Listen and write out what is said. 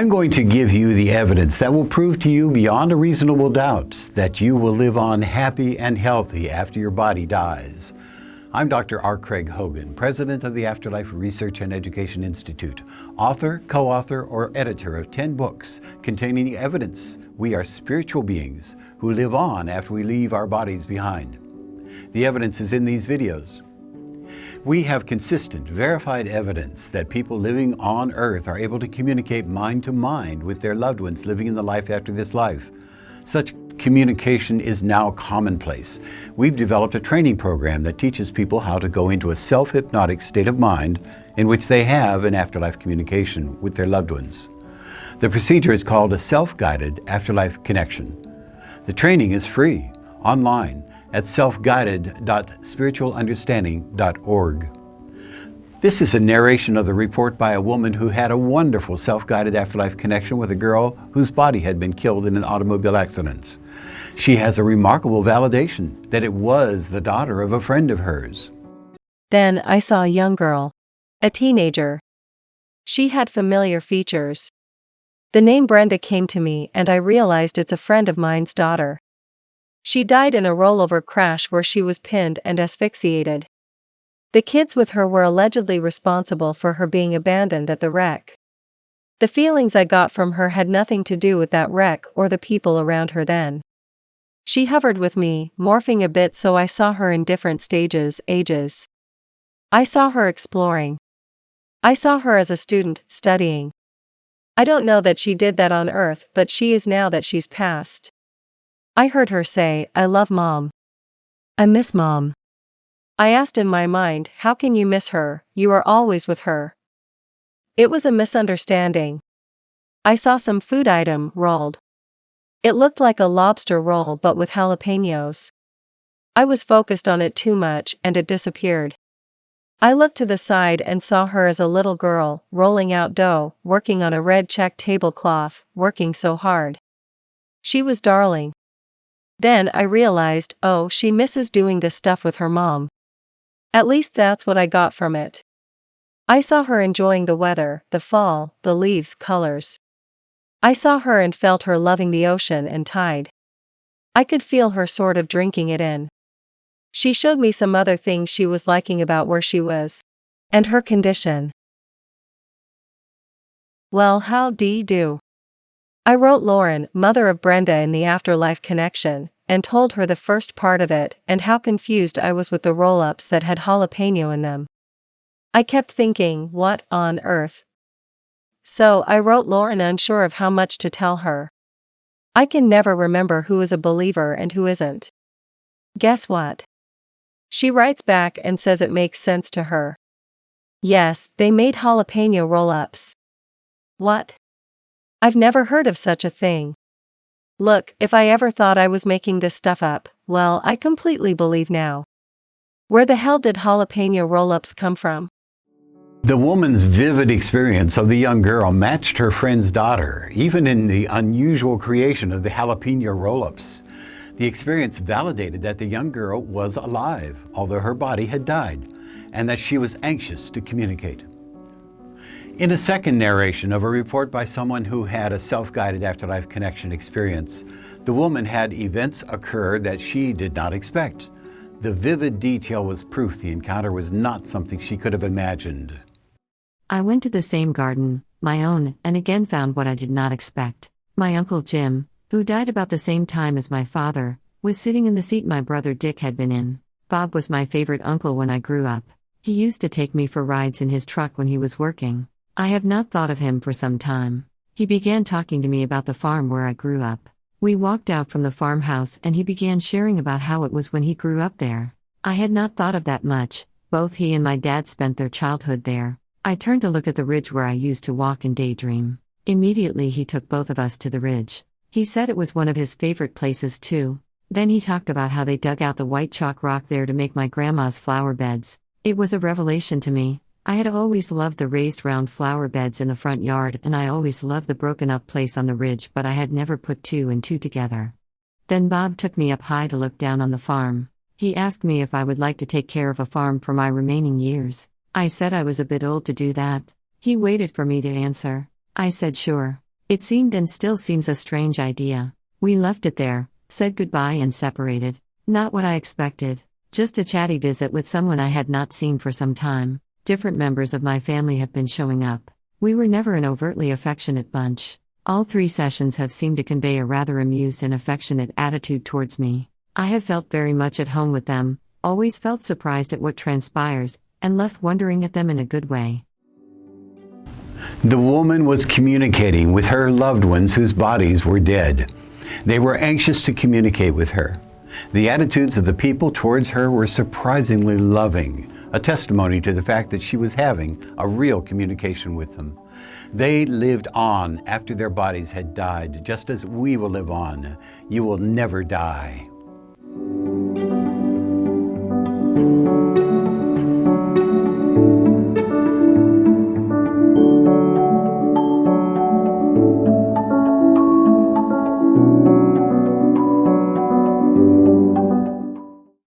I'm going to give you the evidence that will prove to you beyond a reasonable doubt that you will live on happy and healthy after your body dies. I'm Dr. R. Craig Hogan, President of the Afterlife Research and Education Institute, author, co-author, or editor of 10 books containing evidence we are spiritual beings who live on after we leave our bodies behind. The evidence is in these videos. We have consistent, verified evidence that people living on Earth are able to communicate mind to mind with their loved ones living in the life after this life. Such communication is now commonplace. We've developed a training program that teaches people how to go into a self-hypnotic state of mind in which they have an afterlife communication with their loved ones. The procedure is called a Self-Guided Afterlife Connection. The training is free, online, at selfguided.spiritualunderstanding.org. This is a narration of the report by a woman who had a wonderful self-guided afterlife connection with a girl whose body had been killed in an automobile accident. She has a remarkable validation that it was the daughter of a friend of hers. Then I saw a young girl, a teenager. She had familiar features. The name Brenda came to me and I realized it's a friend of mine's daughter. She died in a rollover crash where she was pinned and asphyxiated. The kids with her were allegedly responsible for her being abandoned at the wreck. The feelings I got from her had nothing to do with that wreck or the people around her then. She hovered with me, morphing a bit so I saw her in different stages, ages. I saw her exploring. I saw her as a student, studying. I don't know that she did that on Earth, but she is now that she's passed. I heard her say, "I love Mom. I miss Mom." I asked in my mind, how can you miss her? You are always with her. It was a misunderstanding. I saw some food item rolled. It looked like a lobster roll but with jalapenos. I was focused on it too much and it disappeared. I looked to the side and saw her as a little girl, rolling out dough, working on a red check tablecloth, working so hard. She was darling. Then I realized, oh, she misses doing this stuff with her mom. At least that's what I got from it. I saw her enjoying the weather, the fall, the leaves' colors. I saw her and felt her loving the ocean and tide. I could feel her sort of drinking it in. She showed me some other things she was liking about where she was. And her condition. Well, how do? I wrote Lauren, mother of Brenda in the Afterlife Connection, and told her the first part of it and how confused I was with the roll-ups that had jalapeno in them. I kept thinking, what on earth? So I wrote Lauren unsure of how much to tell her. I can never remember who is a believer and who isn't. Guess what? She writes back and says it makes sense to her. Yes, they made jalapeno roll-ups. What? I've never heard of such a thing. Look, if I ever thought I was making this stuff up, well, I completely believe now. Where the hell did jalapeno roll-ups come from? The woman's vivid experience of the young girl matched her friend's daughter, even in the unusual creation of the jalapeno roll-ups. The experience validated that the young girl was alive, although her body had died, and that she was anxious to communicate. In a second narration of a report by someone who had a self-guided afterlife connection experience, the woman had events occur that she did not expect. The vivid detail was proof the encounter was not something she could have imagined. I went to the same garden, my own, and again found what I did not expect. My Uncle Jim, who died about the same time as my father, was sitting in the seat my brother Dick had been in. Bob was my favorite uncle when I grew up. He used to take me for rides in his truck when he was working. I have not thought of him for some time. He began talking to me about the farm where I grew up. We walked out from the farmhouse and he began sharing about how it was when he grew up there. I had not thought of that much. Both he and my dad spent their childhood there. I turned to look at the ridge where I used to walk and daydream. Immediately he took both of us to the ridge. He said it was one of his favorite places too. Then he talked about how they dug out the white chalk rock there to make my grandma's flower beds. It was a revelation to me. I had always loved the raised round flower beds in the front yard, and I always loved the broken up place on the ridge, but I had never put two and two together. Then Bob took me up high to look down on the farm. He asked me if I would like to take care of a farm for my remaining years. I said I was a bit old to do that. He waited for me to answer. I said sure. It seemed and still seems a strange idea. We left it there, said goodbye and separated. Not what I expected. Just a chatty visit with someone I had not seen for some time. Different members of my family have been showing up. We were never an overtly affectionate bunch. All 3 sessions have seemed to convey a rather amused and affectionate attitude towards me. I have felt very much at home with them, always felt surprised at what transpires, and left wondering at them in a good way. The woman was communicating with her loved ones whose bodies were dead. They were anxious to communicate with her. The attitudes of the people towards her were surprisingly loving, a testimony to the fact that she was having a real communication with them. They lived on after their bodies had died, just as we will live on. You will never die.